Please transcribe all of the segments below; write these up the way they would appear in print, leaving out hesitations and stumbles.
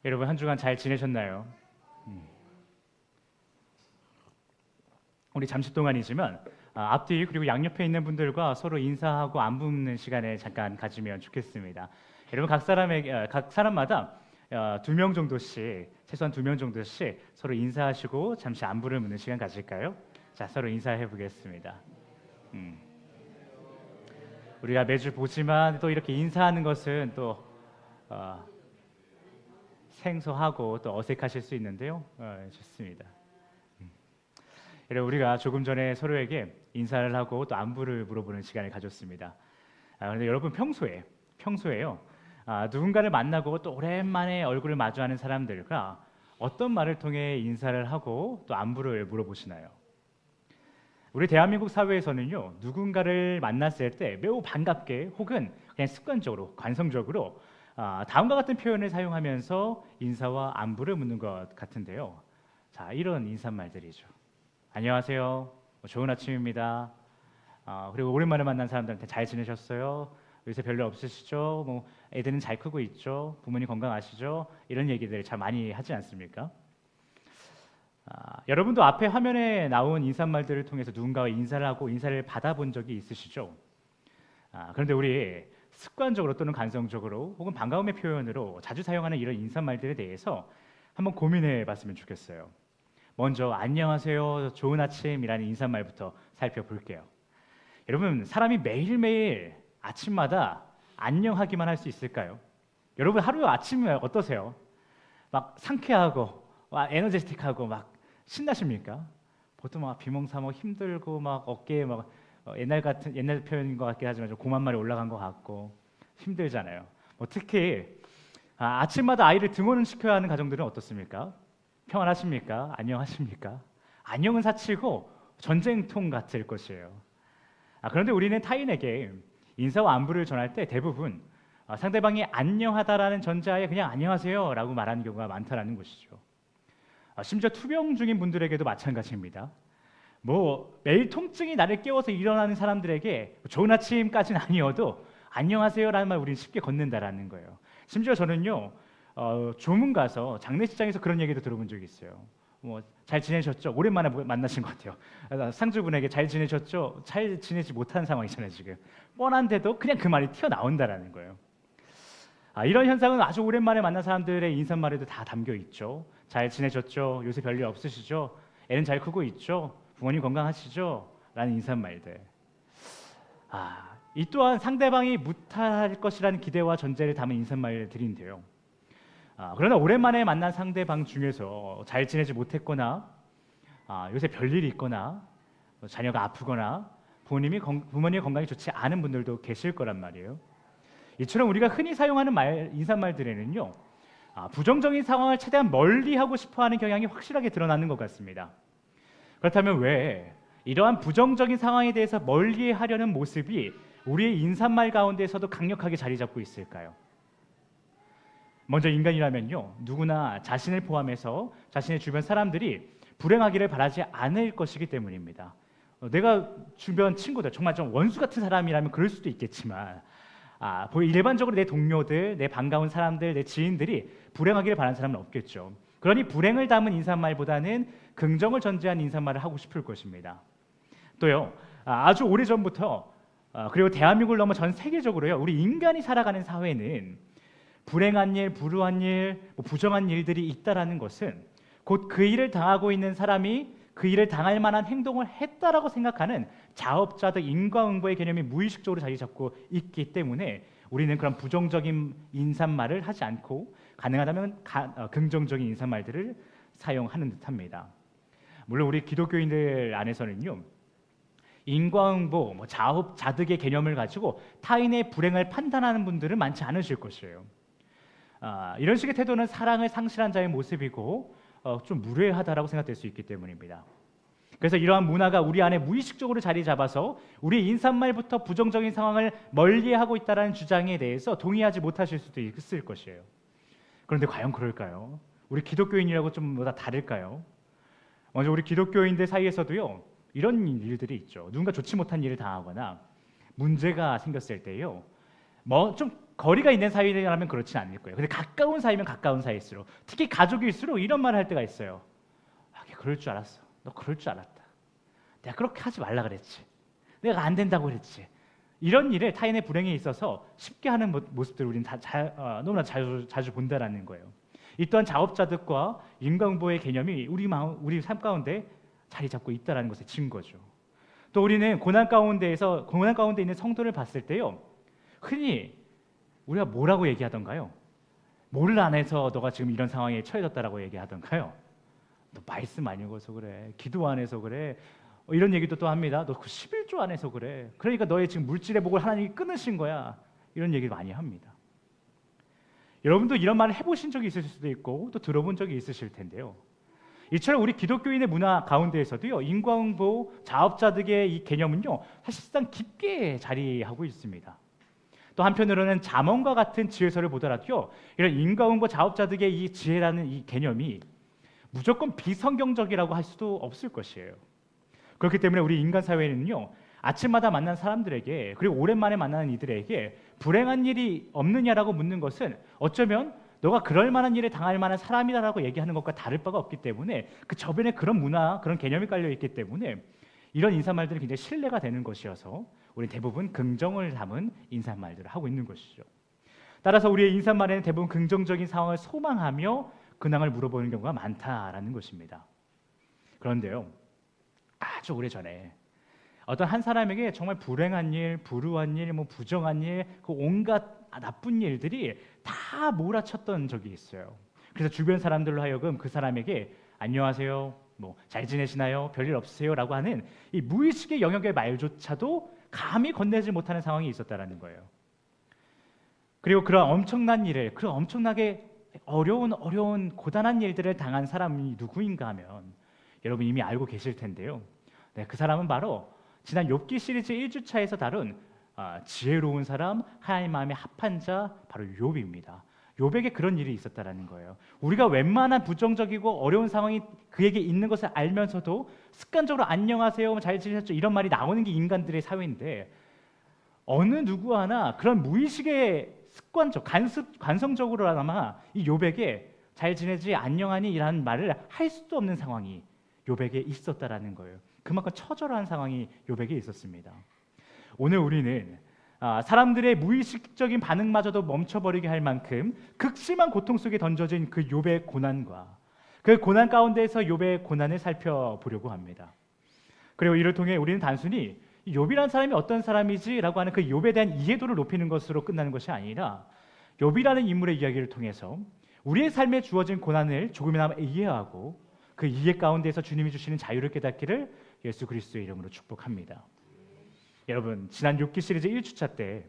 여러분 한 주간 잘 지내셨나요? 우리 잠시 동안이지만 앞뒤 그리고 양옆에 있는 분들과 서로 인사하고 안부 묻는 시간을 잠깐 가지면 좋겠습니다. 여러분 각 사람마다 2명 정도씩 최소한 2명 정도씩 서로 인사하시고 잠시 안부를 묻는 시간 가질까요? 자, 서로 인사해 보겠습니다. 우리가 매주 보지만 또 이렇게 인사하는 것은 또 생소하고 또 어색하실 수 있는데요. 좋습니다. 여러분 우리가 조금 전에 서로에게 인사를 하고 또 안부를 물어보는 시간을 가졌습니다. 그런데 여러분 평소에요. 누군가를 만나고 또 오랜만에 얼굴을 마주하는 사람들과 어떤 말을 통해 인사를 하고 또 안부를 물어보시나요? 우리 대한민국 사회에서는요, 누군가를 만났을 때 매우 반갑게 혹은 그냥 습관적으로 관성적으로 다음과 같은 표현을 사용하면서 인사와 안부를 묻는 것 같은데요. 자, 이런 인사말들이죠. 안녕하세요. 좋은 아침입니다. 그리고 오랜만에 만난 사람들한테 잘 지내셨어요? 요새 별일 없으시죠? 애들은 잘 크고 있죠? 부모님 건강하시죠? 이런 얘기들 참 많이 하지 않습니까? 여러분도 앞에 화면에 나온 인사말들을 통해서 누군가와 인사를 하고 인사를 받아본 적이 있으시죠? 그런데 우리 습관적으로 또는 관성적으로 혹은 반가움의 표현으로 자주 사용하는 이런 인사말들에 대해서 한번 고민해 봤으면 좋겠어요. 먼저 안녕하세요, 좋은 아침이라는 인사말부터 살펴볼게요. 여러분, 사람이 매일매일 아침마다 안녕하기만 할 수 있을까요? 여러분 하루 아침에 어떠세요? 막 상쾌하고 막 에너제틱하고 막 신나십니까? 보통 막 비몽사몽 힘들고 막 어깨에 막 옛날 표현인 것 같긴 하지만 좀 고만 말이 올라간 것 같고 힘들잖아요. 특히 아침마다 아이를 등원을 시켜야 하는 가정들은 어떻습니까? 평안하십니까? 안녕하십니까? 안녕은 사치고 전쟁통 같을 것이에요. 그런데 우리는 타인에게 인사와 안부를 전할 때 대부분 상대방이 안녕하다라는 전제하에 그냥 안녕하세요라고 말하는 경우가 많다라는 것이죠. 심지어 투병 중인 분들에게도 마찬가지입니다. 매일 통증이 나를 깨워서 일어나는 사람들에게 좋은 아침까지는 아니어도 안녕하세요라는 말 우리는 쉽게 건넨다라는 거예요. 심지어 저는요, 조문 가서 장례식장에서 그런 얘기도 들어본 적이 있어요. 잘 지내셨죠? 오랜만에 만나신 것 같아요. 상주분에게 잘 지내셨죠? 잘 지내지 못한 상황이잖아요 지금. 뻔한데도 그냥 그 말이 튀어나온다라는 거예요. 이런 현상은 아주 오랜만에 만난 사람들의 인사말에도 다 담겨 있죠. 잘 지내셨죠? 요새 별일 없으시죠? 애는 잘 크고 있죠? 부모님 건강하시죠? 라는 인사말들. 이 또한 상대방이 무탈할 것이라는 기대와 전제를 담은 인사말들인데요. 그러나 오랜만에 만난 상대방 중에서 잘 지내지 못했거나 요새 별일이 있거나 자녀가 아프거나 부모님의 건강이 좋지 않은 분들도 계실 거란 말이에요. 이처럼 우리가 흔히 사용하는 인사말들에는요, 부정적인 상황을 최대한 멀리하고 싶어하는 경향이 확실하게 드러나는 것 같습니다. 그렇다면 왜 이러한 부정적인 상황에 대해서 멀리하려는 모습이 우리의 인사말 가운데에서도 강력하게 자리 잡고 있을까요? 먼저 인간이라면요, 누구나 자신을 포함해서 자신의 주변 사람들이 불행하기를 바라지 않을 것이기 때문입니다. 내가 주변 친구들, 정말 좀 원수 같은 사람이라면 그럴 수도 있겠지만 일반적으로 내 동료들, 내 반가운 사람들, 내 지인들이 불행하기를 바라는 사람은 없겠죠. 그러니 불행을 담은 인사말보다는 긍정을 전제한 인사말을 하고 싶을 것입니다. 또요, 아주 오래전부터 그리고 대한민국을 넘어 전 세계적으로요, 우리 인간이 살아가는 사회는 불행한 일, 불우한 일, 부정한 일들이 있다라는 것은 곧 그 일을 당하고 있는 사람이 그 일을 당할 만한 행동을 했다라고 생각하는 자업자득 인과응보의 개념이 무의식적으로 자리 잡고 있기 때문에 우리는 그런 부정적인 인사말을 하지 않고 가능하다면 긍정적인 인사말들을 사용하는 듯합니다. 물론 우리 기독교인들 안에서는요, 인과응보, 자업자득의 개념을 가지고 타인의 불행을 판단하는 분들은 많지 않으실 것이에요. 이런 식의 태도는 사랑을 상실한 자의 모습이고 좀 무례하다라고 생각될 수 있기 때문입니다. 그래서 이러한 문화가 우리 안에 무의식적으로 자리 잡아서 우리 인사말부터 부정적인 상황을 멀리하고 있다는 주장에 대해서 동의하지 못하실 수도 있을 것이에요. 그런데 과연 그럴까요? 우리 기독교인이라고 좀 뭐다 다를까요? 먼저 우리 기독교인들 사이에서도요, 이런 일들이 있죠. 누군가 좋지 못한 일을 당하거나 문제가 생겼을 때요, 좀 거리가 있는 사이라면 그렇진 않을 거예요. 근데 가까운 사이면 가까운 사이일수록, 특히 가족일수록 이런 말을 할 때가 있어요. 걔 그럴 줄 알았어. 너 그럴 줄 알았다. 내가 그렇게 하지 말라 그랬지. 내가 안 된다고 그랬지. 이런 일을 타인의 불행에 있어서 쉽게 하는 모습들을 우리는 너무나 자주 본다라는 거예요. 이 또한 자업자득과 인과응보의 개념이 우리 삶 가운데 자리 잡고 있다는 것의 증거죠. 또 우리는 고난 가운데 있는 성도를 봤을 때요, 흔히 우리가 뭐라고 얘기하던가요? 뭐를 안 해서 너가 지금 이런 상황에 처해졌다라고 얘기하던가요? 너 말씀 안 읽어서 그래. 기도 안 해서 그래. 이런 얘기도 또 합니다. 너 그 11조 안 해서 그래. 그러니까 너의 지금 물질의 복을 하나님이 끊으신 거야. 이런 얘기를 많이 합니다. 여러분도 이런 말을 해보신 적이 있으실 수도 있고 또 들어본 적이 있으실 텐데요. 이처럼 우리 기독교인의 문화 가운데에서도요, 인과응보, 자업자득의 이 개념은요, 사실상 깊게 자리하고 있습니다. 또 한편으로는 잠언과 같은 지혜서를 보더라도요, 이런 인과응보, 자업자득의 이 지혜라는 이 개념이 무조건 비성경적이라고 할 수도 없을 것이에요. 그렇기 때문에 우리 인간 사회는요, 아침마다 만난 사람들에게, 그리고 오랜만에 만나는 이들에게 불행한 일이 없느냐라고 묻는 것은 어쩌면 너가 그럴 만한 일에 당할 만한 사람이다라고 얘기하는 것과 다를 바가 없기 때문에, 그 저변에 그런 문화, 그런 개념이 깔려 있기 때문에 이런 인사말들이 굉장히 신뢰가 되는 것이어서 우리 대부분 긍정을 담은 인사말들을 하고 있는 것이죠. 따라서 우리의 인사말에는 대부분 긍정적인 상황을 소망하며 근황을 물어보는 경우가 많다라는 것입니다. 그런데요, 아주 오래전에 어떤 한 사람에게 정말 불행한 일, 불우한 일, 부정한 일, 그 온갖 나쁜 일들이 다 몰아쳤던 적이 있어요. 그래서 주변 사람들로 하여금 그 사람에게 안녕하세요, 잘 지내시나요? 별일 없으세요? 라고 하는 이 무의식의 영역의 말조차도 감히 건네지 못하는 상황이 있었다라는 거예요. 그리고 그런 엄청난 일을, 그런 엄청나게 어려운 고단한 일들을 당한 사람이 누구인가 하면 여러분 이미 알고 계실 텐데요. 네, 그 사람은 바로 지난 욥기 시리즈 1주차에서 다룬 지혜로운 사람, 하나님 마음에 합한 자, 바로 욥입니다. 욥에게 그런 일이 있었다라는 거예요. 우리가 웬만한 부정적이고 어려운 상황이 그에게 있는 것을 알면서도 습관적으로 안녕하세요, 잘 지내셨죠, 이런 말이 나오는 게 인간들의 사회인데, 어느 누구 하나 그런 무의식의 습관적, 관성적으로나마 이 욥에게 잘 지내지, 안녕하니 이라는 말을 할 수도 없는 상황이 욥에게 있었다라는 거예요. 그만큼 처절한 상황이 욥에게 있었습니다. 오늘 우리는 사람들의 무의식적인 반응마저도 멈춰버리게 할 만큼 극심한 고통 속에 던져진 그 욥의 고난과 그 고난 가운데에서 욥의 고난을 살펴보려고 합니다. 그리고 이를 통해 우리는 단순히 욥이라는 사람이 어떤 사람이지라고 하는 그 욥에 대한 이해도를 높이는 것으로 끝나는 것이 아니라 욥이라는 인물의 이야기를 통해서 우리의 삶에 주어진 고난을 조금이나마 이해하고 그 이해 가운데서 주님이 주시는 자유를 깨닫기를 예수 그리스도의 이름으로 축복합니다. 여러분, 지난 욥기 시리즈 1주차 때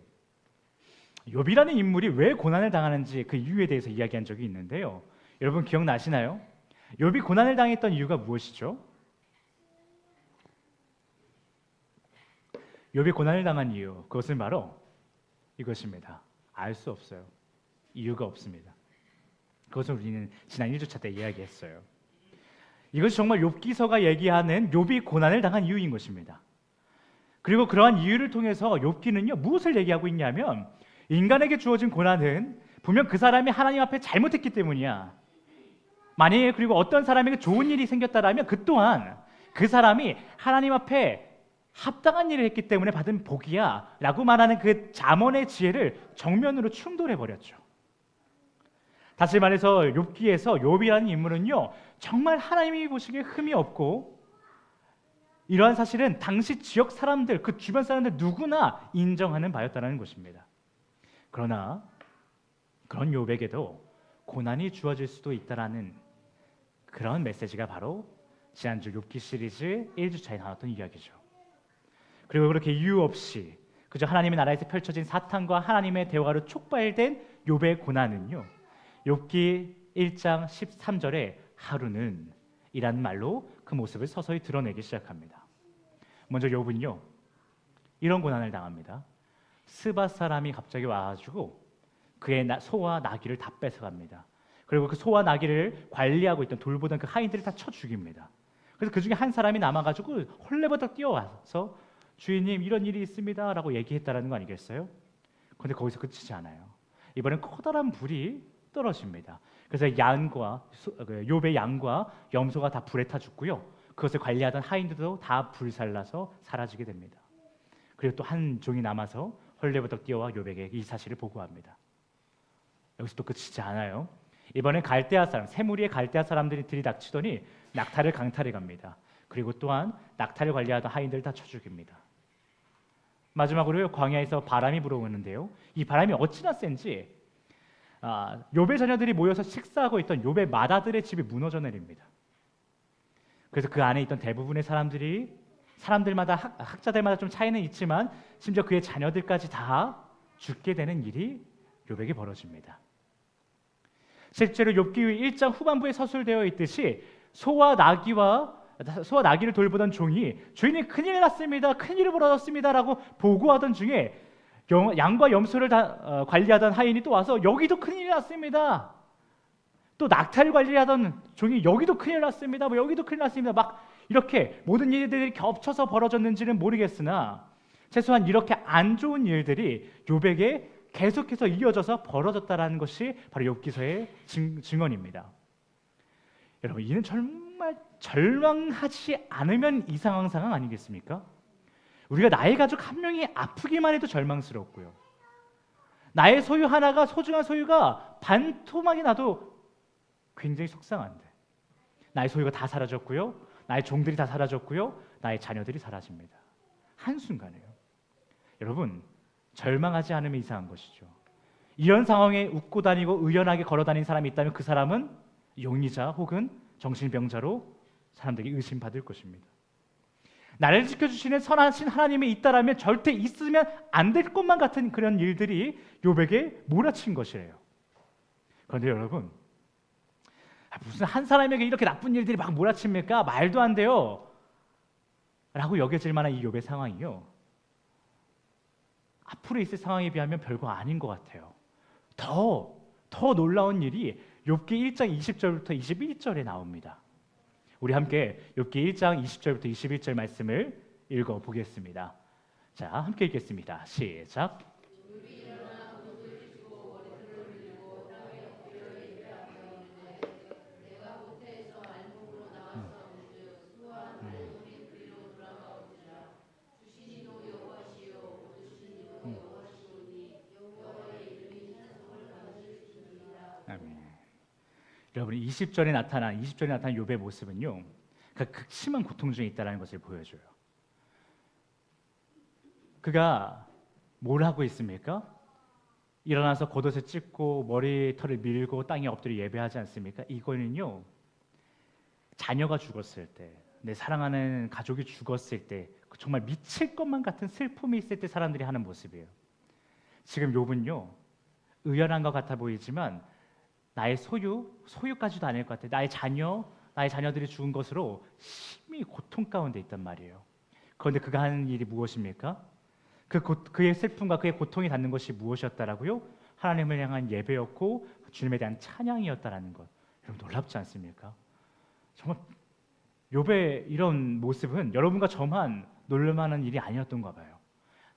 욥이라는 인물이 왜 고난을 당하는지 그 이유에 대해서 이야기한 적이 있는데요. 여러분 기억나시나요? 욥이 고난을 당했던 이유가 무엇이죠? 욥이 고난을 당한 이유, 그것은 바로 이것입니다. 알 수 없어요. 이유가 없습니다. 그것을 우리는 지난 1주차 때 이야기했어요. 이것이 정말 욥기서가 얘기하는 욥이 고난을 당한 이유인 것입니다. 그리고 그러한 이유를 통해서 욥기는요, 무엇을 얘기하고 있냐면, 인간에게 주어진 고난은 분명 그 사람이 하나님 앞에 잘못했기 때문이야. 만약에 그리고 어떤 사람에게 좋은 일이 생겼다라면 그 또한 그 사람이 하나님 앞에 합당한 일을 했기 때문에 받은 복이야 라고 말하는 그 잠언의 지혜를 정면으로 충돌해버렸죠. 다시 말해서 욥기에서 욥이라는 인물은요, 정말 하나님이 보시기에 흠이 없고, 이러한 사실은 당시 지역 사람들, 그 주변 사람들 누구나 인정하는 바였다는 것입니다. 그러나 그런 욥에게도 고난이 주어질 수도 있다라는 그런 메시지가 바로 지난주 욥기 시리즈 1주차에 나왔던 이야기죠. 그리고 그렇게 이유 없이 그저 하나님의 나라에서 펼쳐진 사탄과 하나님의 대화로 촉발된 욥의 고난은요, 욥기 1장 13절에 하루는 이라는 말로 그 모습을 서서히 드러내기 시작합니다. 먼저 욥은요, 이런 고난을 당합니다. 스밧 사람이 갑자기 와가지고 그의 소와 나귀를 다 뺏어갑니다. 그리고 그 소와 나귀를 관리하고 있던 돌보던 그 하인들을 다 쳐 죽입니다. 그래서 그 중에 한 사람이 남아가지고 헐레벌떡 뛰어와서 주인님 이런 일이 있습니다 라고 얘기했다라는 거 아니겠어요? 그런데 거기서 그치지 않아요. 이번엔 커다란 불이 떨어집니다. 그래서 욥의 양과 염소가 다 불에 타 죽고요. 그것을 관리하던 하인들도 다 불살라서 사라지게 됩니다. 그리고 또 한 종이 남아서 헐레버덕 뛰어와 욥에게 이 사실을 보고합니다. 여기서 또 그치지 않아요. 이번엔 갈대아 사람, 세무리의 갈대아 사람들이 들이닥치더니 낙타를 강탈해 갑니다. 그리고 또한 낙타를 관리하던 하인들 다 쳐 죽입니다. 마지막으로 광야에서 바람이 불어오는데요. 이 바람이 어찌나 센지 욥의 자녀들이 모여서 식사하고 있던 욥의 맏아들의 집이 무너져 내립니다. 그래서 그 안에 있던 대부분의 사람들마다 학자들마다 좀 차이는 있지만 심지어 그의 자녀들까지 다 죽게 되는 일이 욥에게 벌어집니다. 실제로 욥기 1장 후반부에 서술되어 있듯이 소와 나귀를 돌보던 종이 주인이 큰일 났습니다, 큰일이 벌어졌습니다라고 보고하던 중에 양과 염소를 다 관리하던 하인이 또 와서 여기도 큰일이 났습니다. 또 낙타를 관리하던 종이 여기도 큰일 났습니다. 여기도 큰일 났습니다. 막 이렇게 모든 일들이 겹쳐서 벌어졌는지는 모르겠으나 최소한 이렇게 안 좋은 일들이 욥에게 계속해서 이어져서 벌어졌다라는 것이 바로 욥기서의 증언입니다. 여러분, 이는 정말 절망하지 않으면 이상한 상황 아니겠습니까? 우리가 나의 가족 한 명이 아프기만 해도 절망스럽고요. 나의 소유 하나가, 소중한 소유가 반토막이 나도 굉장히 속상한데, 나의 소유가 다 사라졌고요, 나의 종들이 다 사라졌고요, 나의 자녀들이 사라집니다. 한순간에요. 여러분, 절망하지 않으면 이상한 것이죠. 이런 상황에 웃고 다니고 의연하게 걸어다니는 사람이 있다면 그 사람은 용의자 혹은 정신병자로 사람들이 의심받을 것입니다. 나를 지켜주시는 선하신 하나님이 있다라면 절대 있으면 안 될 것만 같은 그런 일들이 욥에게 몰아친 것이에요. 그런데 여러분, 무슨 한 사람에게 이렇게 나쁜 일들이 막 몰아칩니까? 말도 안 돼요 라고 여겨질 만한 이 욥의 상황이요, 앞으로 있을 상황에 비하면 별거 아닌 것 같아요. 더 놀라운 일이 욥기 1장 20절부터 21절에 나옵니다. 우리 함께 욥기 1장 20절부터 21절 말씀을 읽어보겠습니다. 자, 함께 읽겠습니다. 시작. 여러분, 20절에 나타난 욥의 모습은요, 그 극심한 고통 중에 있다는 것을 보여줘요. 그가 뭘 하고 있습니까? 일어나서 겉옷을 찢고 머리털을 밀고 땅에 엎드려 예배하지 않습니까? 이거는요, 자녀가 죽었을 때, 내 사랑하는 가족이 죽었을 때, 정말 미칠 것만 같은 슬픔이 있을 때 사람들이 하는 모습이에요. 지금 욥은요, 의연한 것 같아 보이지만 나의 소유까지도 아닐 것 같아요. 나의 자녀들이 죽은 것으로 심히 고통 가운데 있단 말이에요. 그런데 그가 하는 일이 무엇입니까? 그의 슬픔과 그의 고통이 닿는 것이 무엇이었다라고요? 하나님을 향한 예배였고 주님에 대한 찬양이었다라는 것. 여러분, 놀랍지 않습니까? 정말 욥의 이런 모습은 여러분과 저만 놀랄만한 일이 아니었던가 봐요.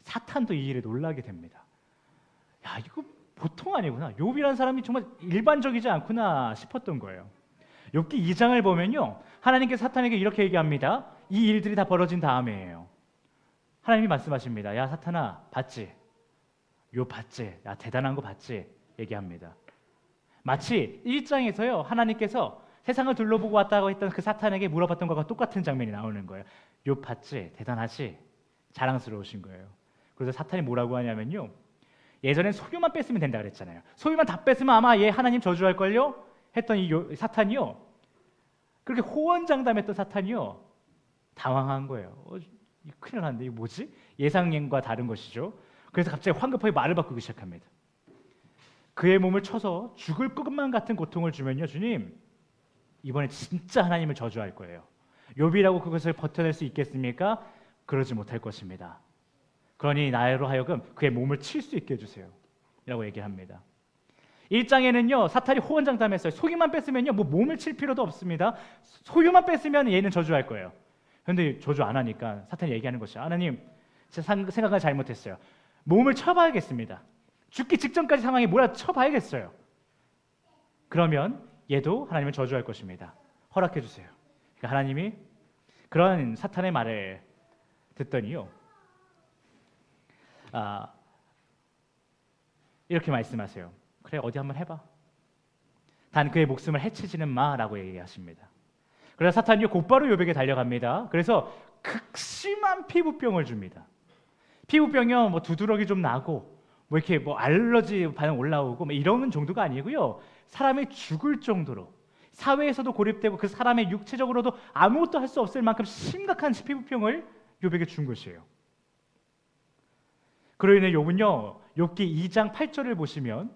사탄도 이 일에 놀라게 됩니다. 야, 이거 보통 아니구나. 욥이라는 사람이 정말 일반적이지 않구나 싶었던 거예요. 욥기 2장을 보면요, 하나님께서 사탄에게 이렇게 얘기합니다. 이 일들이 다 벌어진 다음에예요. 하나님이 말씀하십니다. 야, 사탄아, 봤지? 욥 봤지? 야, 대단한 거 봤지? 얘기합니다. 마치 1장에서요, 하나님께서 세상을 둘러보고 왔다고 했던 그 사탄에게 물어봤던 것과 똑같은 장면이 나오는 거예요. 욥 봤지? 대단하지? 자랑스러우신 거예요. 그래서 사탄이 뭐라고 하냐면요, 예전엔 소유만 뺐으면 된다 그랬잖아요. 소유만 다 뺐으면 아마 얘 하나님 저주할걸요? 했던 이 사탄이요, 그렇게 호언장담했던 사탄이요, 당황한 거예요. 큰일 났는데 이거 뭐지? 예상과 다른 것이죠. 그래서 갑자기 황급하게 말을 바꾸기 시작합니다. 그의 몸을 쳐서 죽을 것만 같은 고통을 주면요, 주님, 이번에 진짜 하나님을 저주할 거예요. 욥이라고 그것을 버텨낼 수 있겠습니까? 그러지 못할 것입니다. 그러니 나로 하여금 그의 몸을 칠 수 있게 해주세요 라고 얘기합니다. 1장에는요, 사탄이 호언장담했어요. 소유만 뺐으면요, 뭐 몸을 칠 필요도 없습니다. 소유만 뺐으면 얘는 저주할 거예요. 그런데 저주 안 하니까 사탄이 얘기하는 것이죠. 하나님, 제 생각을 잘못했어요. 몸을 쳐봐야겠습니다. 죽기 직전까지 상황에 몰아쳐봐야겠어요. 그러면 얘도 하나님을 저주할 것입니다. 허락해 주세요. 그러니까 하나님이 그런 사탄의 말을 듣더니요, 이렇게 말씀하세요. 그래, 어디 한번 해봐. 단 그의 목숨을 해치지는 마라고 얘기하십니다. 그래서 사탄이 곧바로 욥에게 달려갑니다. 그래서 극심한 피부병을 줍니다. 피부병이요, 뭐 두드러기 좀 나고, 뭐 이렇게 뭐 알러지 반응 올라오고 뭐 이런 정도가 아니고요, 사람이 죽을 정도로 사회에서도 고립되고 그 사람의 육체적으로도 아무것도 할 수 없을 만큼 심각한 피부병을 욥에게 준 것이에요. 그로 인해 욥은요, 욥기 2장 8절을 보시면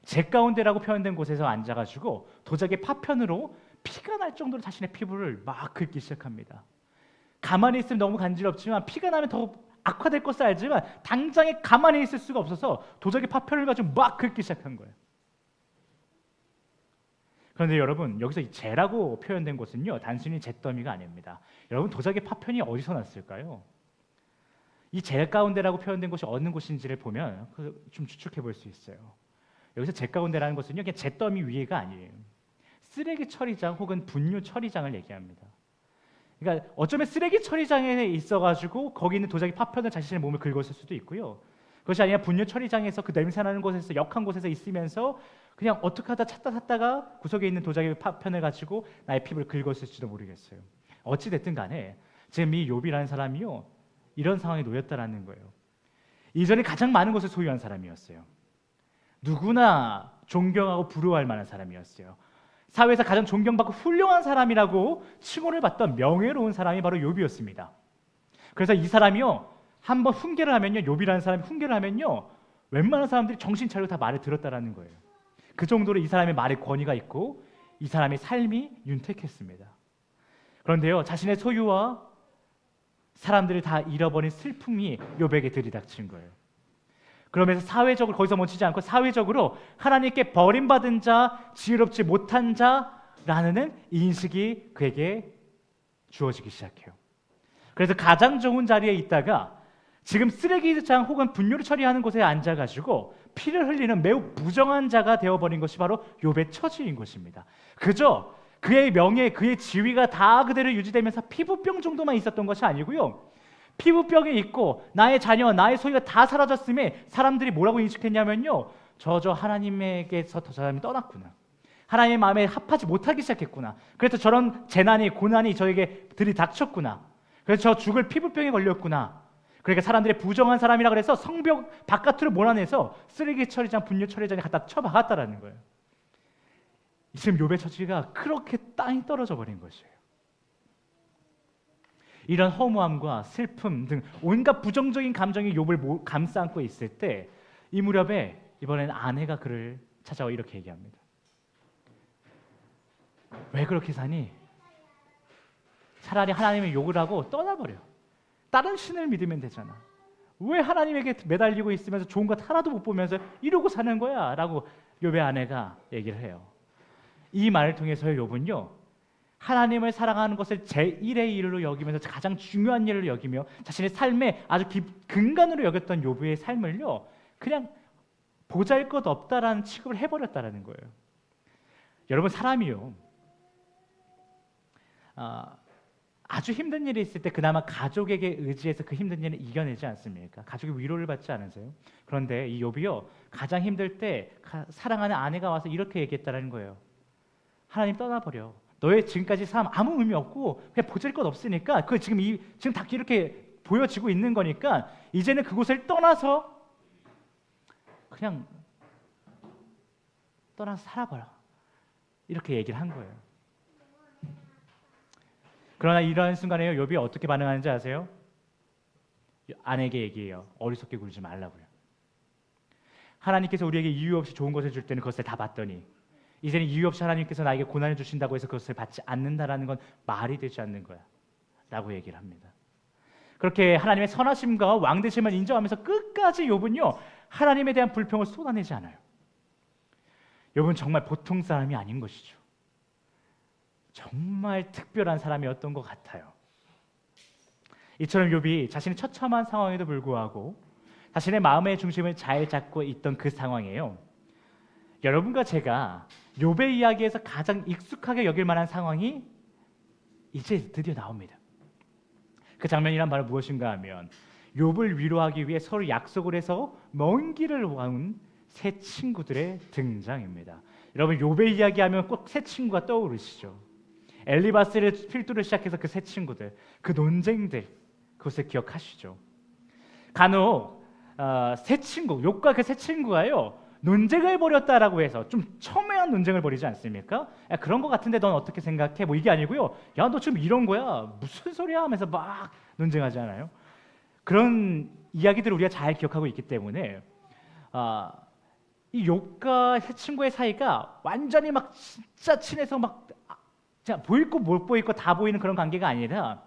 재 가운데라고 표현된 곳에서 앉아가지고 도자기 파편으로 피가 날 정도로 자신의 피부를 막 긁기 시작합니다. 가만히 있으면 너무 간지럽지만 피가 나면 더 악화될 것을 알지만 당장에 가만히 있을 수가 없어서 도자기 파편을 가지고 막 긁기 시작한 거예요. 그런데 여러분, 여기서 이 재라고 표현된 곳은요, 단순히 잿더미가 아닙니다. 여러분, 도자기 파편이 어디서 났을까요? 이 재 가운데라고 표현된 곳이 어느 곳인지를 보면 좀 추측해 볼 수 있어요. 여기서 재 가운데라는 것은요, 그냥 잿더미 위에가 아니에요. 쓰레기 처리장 혹은 분뇨 처리장을 얘기합니다. 그러니까 어쩌면 쓰레기 처리장에 있어가지고 거기 있는 도자기 파편을 자신의 몸을 긁었을 수도 있고요. 그것이 아니라 분뇨 처리장에서 그 냄새나는 곳에서, 역한 곳에서 있으면서 그냥 어떻게 하다 찾다가 구석에 있는 도자기 파편을 가지고 나의 피부를 긁었을지도 모르겠어요. 어찌 됐든 간에 지금 이 욥이라는 사람이요, 이런 상황에 놓였다라는 거예요. 이전에 가장 많은 것을 소유한 사람이었어요. 누구나 존경하고 부러워할 만한 사람이었어요. 사회에서 가장 존경받고 훌륭한 사람이라고 칭호를 받던 명예로운 사람이 바로 욥이었습니다. 그래서 이 사람이요, 한번 훈계를 하면요, 욥이라는 사람이 훈계를 하면요, 웬만한 사람들이 정신 차리고 다 말을 들었다라는 거예요. 그 정도로 이 사람의 말에 권위가 있고 이 사람의 삶이 윤택했습니다. 그런데요, 자신의 소유와 사람들을 다 잃어버린 슬픔이 욥에게 들이닥친 거예요. 그러면서 사회적으로, 거기서 멈추지 않고 사회적으로 하나님께 버림받은 자, 지혜롭지 못한 자라는 인식이 그에게 주어지기 시작해요. 그래서 가장 좋은 자리에 있다가 지금 쓰레기장 혹은 분뇨를 처리하는 곳에 앉아가지고 피를 흘리는 매우 부정한 자가 되어버린 것이 바로 욥의 처지인 것입니다. 그저 그의 명예, 그의 지위가 다 그대로 유지되면서 피부병 정도만 있었던 것이 아니고요, 피부병이 있고 나의 자녀, 나의 소유가 다 사라졌음에 사람들이 뭐라고 인식했냐면요, 저 하나님에게서 저 사람이 떠났구나, 하나님의 마음에 합하지 못하기 시작했구나, 그래서 저런 재난이, 고난이 저에게 들이닥쳤구나, 그래서 저 죽을 피부병에 걸렸구나. 그러니까 사람들이 부정한 사람이라 그래서 성벽 바깥으로 몰아내서 쓰레기 처리장, 분뇨 처리장에 갖다 쳐박았다라는 거예요. 지금 욥의 처지가 그렇게 땅이 떨어져 버린 것이에요. 이런 허무함과 슬픔 등 온갖 부정적인 감정이 욥을 감싸 안고 있을 때, 이 무렵에 이번에는 아내가 그를 찾아와 이렇게 얘기합니다. 왜 그렇게 사니? 차라리 하나님의 욕을 하고 떠나버려. 다른 신을 믿으면 되잖아. 왜 하나님에게 매달리고 있으면서 좋은 것 하나도 못 보면서 이러고 사는 거야? 라고 욥의 아내가 얘기를 해요. 이 말을 통해서 욥은요, 하나님을 사랑하는 것을 제1의 일로 여기면서 가장 중요한 일로 여기며 자신의 삶에 아주 근간으로 여겼던 욥의 삶을요, 그냥 보잘것없다라는 취급을 해버렸다라는 거예요. 여러분, 사람이요, 아주 힘든 일이 있을 때 그나마 가족에게 의지해서 그 힘든 일을 이겨내지 않습니까? 가족이 위로를 받지 않으세요? 그런데 이 욥이요, 가장 힘들 때 사랑하는 아내가 와서 이렇게 얘기했다는 거예요. 하나님 떠나버려. 너의 지금까지 삶 아무 의미 없고 그냥 보잘것 없으니까, 그 지금 다 이렇게 보여지고 있는 거니까 이제는 그곳을 떠나서 그냥 떠나서 살아버려. 이렇게 얘기를 한 거예요. 그러나 이러한 순간에 욥이 어떻게 반응하는지 아세요? 아내에게 얘기해요. 어리석게 굴지 말라고요. 하나님께서 우리에게 이유 없이 좋은 것을 줄 때는 그것을 다 받더니 이제는 이유 없이 하나님께서 나에게 고난을 주신다고 해서 그것을 받지 않는다라는 건 말이 되지 않는 거야 라고 얘기를 합니다. 그렇게 하나님의 선하심과 왕되심을 인정하면서 끝까지 욥은요, 하나님에 대한 불평을 쏟아내지 않아요. 욥은 정말 보통 사람이 아닌 것이죠. 정말 특별한 사람이었던 것 같아요. 이처럼 욥이 자신의 처참한 상황에도 불구하고 자신의 마음의 중심을 잘 잡고 있던 그 상황이에요. 여러분과 제가 욥의 이야기에서 가장 익숙하게 여길 만한 상황이 이제 드디어 나옵니다. 그 장면이란 바로 무엇인가 하면 욥을 위로하기 위해 서로 약속을 해서 먼 길을 와온 세 친구들의 등장입니다. 여러분, 욥의 이야기하면 꼭 세 친구가 떠오르시죠. 엘리바스를 필두로 시작해서 그 세 친구들, 그 논쟁들, 그것을 기억하시죠. 간혹 세 친구, 욥과 그 세 친구가요 논쟁을 벌였다라고 해서 좀 첨예한 논쟁을 벌이지 않습니까? 야, 그런 거 같은데 넌 어떻게 생각해? 뭐 이게 아니고요. 야, 너 지금 이런 거야? 무슨 소리야? 하면서 막 논쟁하지 않아요? 그런 이야기들을 우리가 잘 기억하고 있기 때문에 이 욥과 세 친구의 사이가 완전히 막 진짜 친해서 막 보일 거 못 보일 거 다 보이는 그런 관계가 아니라